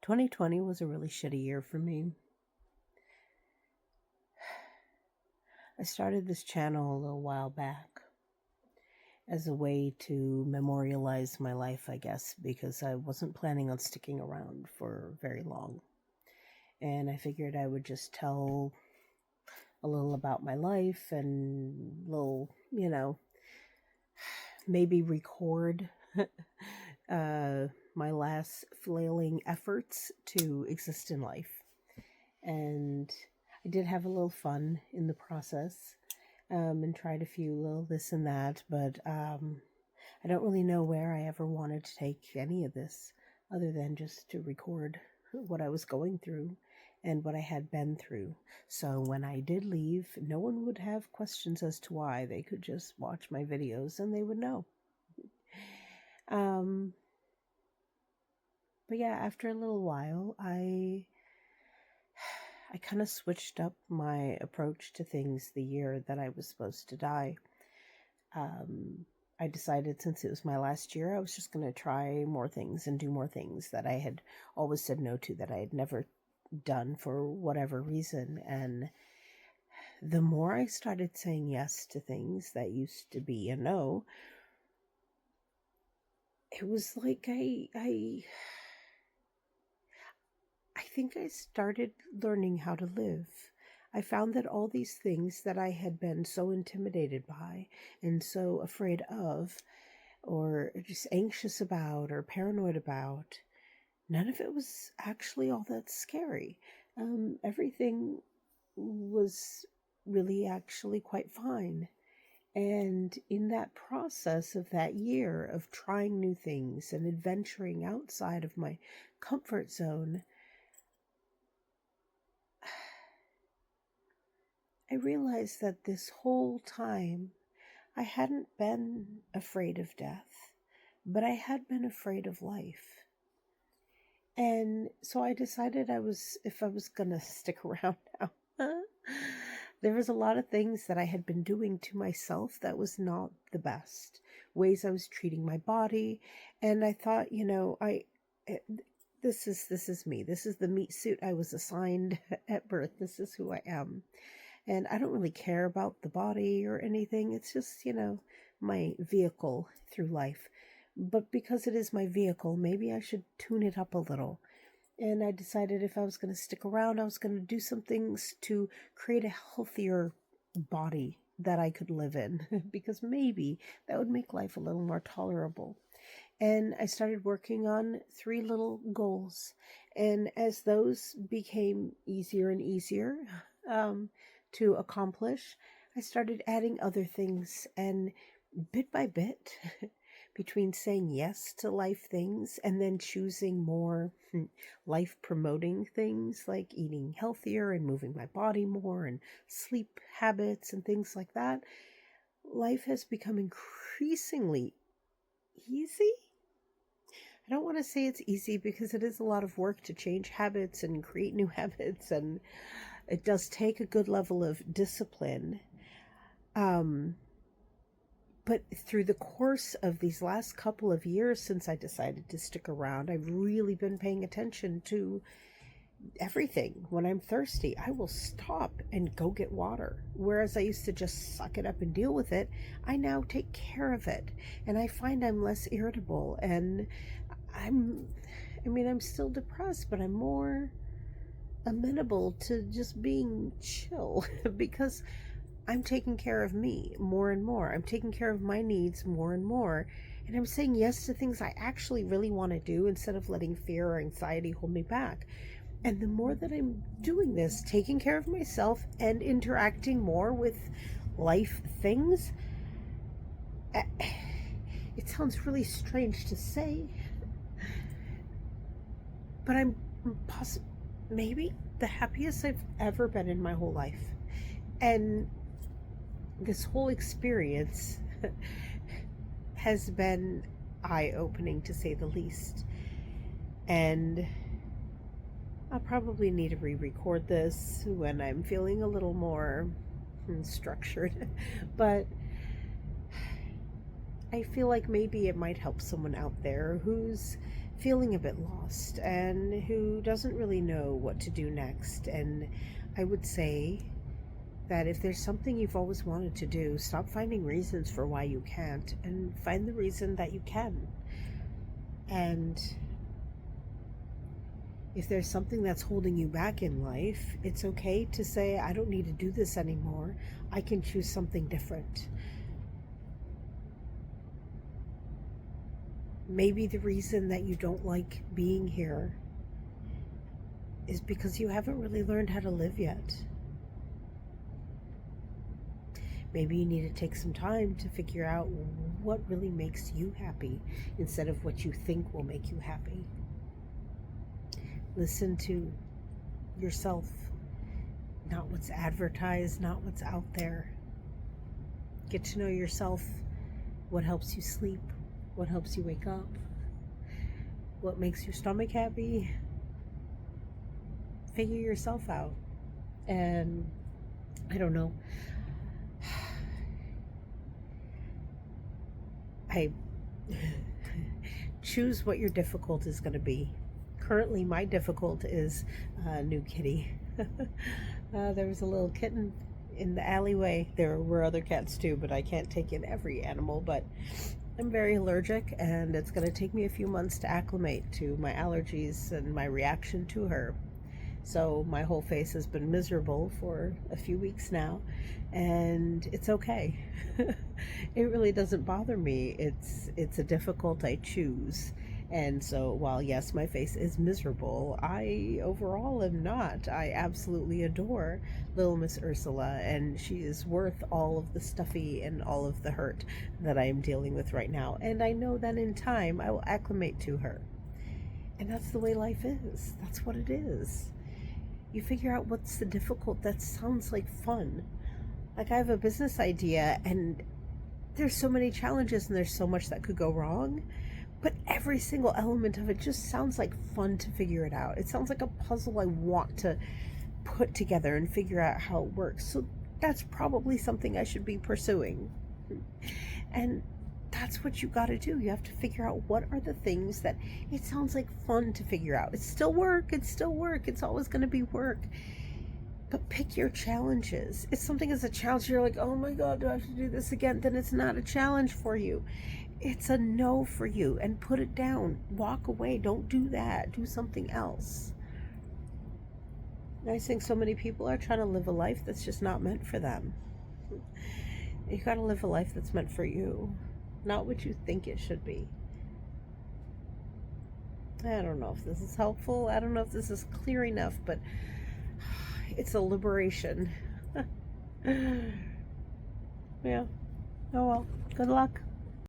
2020 was a really shitty year for me. I started this channel a little while back as a way to memorialize my life, I guess, because I wasn't planning on sticking around for very long. And I figured I would just tell a little about my life and maybe record my last flailing efforts to exist in life. And I did have a little fun in the process, and tried a few little this and that, but I don't really know where I ever wanted to take any of this other than just to record what I was going through and what I had been through. So when I did leave, no one would have questions as to why. They could just watch my videos and they would know. But yeah, after a little while, I kind of switched up my approach to things the year that I was supposed to die. I decided since it was my last year, I was just going to try more things and do more things that I had always said no to, that I had never done for whatever reason. And the more I started saying yes to things that used to be a no, it was like I think I started learning how to live. I found that all these things that I had been so intimidated by and so afraid of, or just anxious about, or paranoid about, none of it was actually all that scary. Everything was really actually quite fine. And in that process of that year of trying new things and adventuring outside of my comfort zone, I realized that this whole time I hadn't been afraid of death, but I had been afraid of life. And so I decided if I was going to stick around now, there was a lot of things that I had been doing to myself that was not the best. Ways I was treating my body. And I thought, this is me. This is the meat suit I was assigned at birth. This is who I am. And I don't really care about the body or anything. It's just, my vehicle through life. But because it is my vehicle, maybe I should tune it up a little. And I decided if I was going to stick around, I was going to do some things to create a healthier body that I could live in. Because maybe that would make life a little more tolerable. And I started working on 3 little goals. And as those became easier and easier, to accomplish, I started adding other things, and bit by bit, between saying yes to life things and then choosing more life promoting things like eating healthier and moving my body more and sleep habits and things like that, life has become increasingly easy. I don't want to say it's easy because it is a lot of work to change habits and create new habits, and it does take a good level of discipline. But through the course of these last couple of years since I decided to stick around, I've really been paying attention to everything. When I'm thirsty, I will stop and go get water. Whereas I used to just suck it up and deal with it, I now take care of it. And I find I'm less irritable, and I'm still depressed, but I'm more amenable to just being chill because I'm taking care of me more and more. I'm taking care of my needs more and more. And I'm saying yes to things I actually really want to do instead of letting fear or anxiety hold me back. And the more that I'm doing this, taking care of myself and interacting more with life things, it sounds really strange to say, but I'm maybe the happiest I've ever been in my whole life. And this whole experience has been eye-opening, to say the least. And I'll probably need to re-record this when I'm feeling a little more structured. But I feel like maybe it might help someone out there who's feeling a bit lost and who doesn't really know what to do next. And I would say that if there's something you've always wanted to do, stop finding reasons for why you can't and find the reason that you can. And if there's something that's holding you back in life, it's okay to say, I don't need to do this anymore. I can choose something different. Maybe the reason that you don't like being here is because you haven't really learned how to live yet. Maybe you need to take some time to figure out what really makes you happy instead of what you think will make you happy. Listen to yourself, not what's advertised, not what's out there. Get to know yourself, what helps you sleep, what helps you wake up, what makes your stomach happy. Figure yourself out. And I don't know, I choose what your difficult is going to be. Currently, my difficult is a new kitty. There was a little kitten in the alleyway. There were other cats too, but I can't take in every animal. But I'm very allergic, and it's going to take me a few months to acclimate to my allergies and my reaction to her. So my whole face has been miserable for a few weeks now, and it's okay. It really doesn't bother me. It's a difficult I choose. And so while yes, my face is miserable, I overall am not. I absolutely adore little Miss Ursula, and she is worth all of the stuffy and all of the hurt that I am dealing with right now. And I know that in time I will acclimate to her. And that's the way life is. That's what it is. You figure out what's the difficult that sounds like fun. Like I have a business idea and there's so many challenges and there's so much that could go wrong, but every single element of it just sounds like fun to figure it out. It sounds like a puzzle I want to put together and figure out how it works. So that's probably something I should be pursuing. And that's what you got to do. You have to figure out what are the things that it sounds like fun to figure out. It's still work. It's still work. It's always going to be work. But pick your challenges. If something is a challenge, you're like, oh my God, do I have to do this again? Then it's not a challenge for you. It's a no for you. And put it down. Walk away. Don't do that. Do something else. I think so many people are trying to live a life that's just not meant for them. You got to live a life that's meant for you, not what you think it should be. I don't know if this is helpful. I don't know if this is clear enough, but it's a liberation. Yeah. Oh well. Good luck.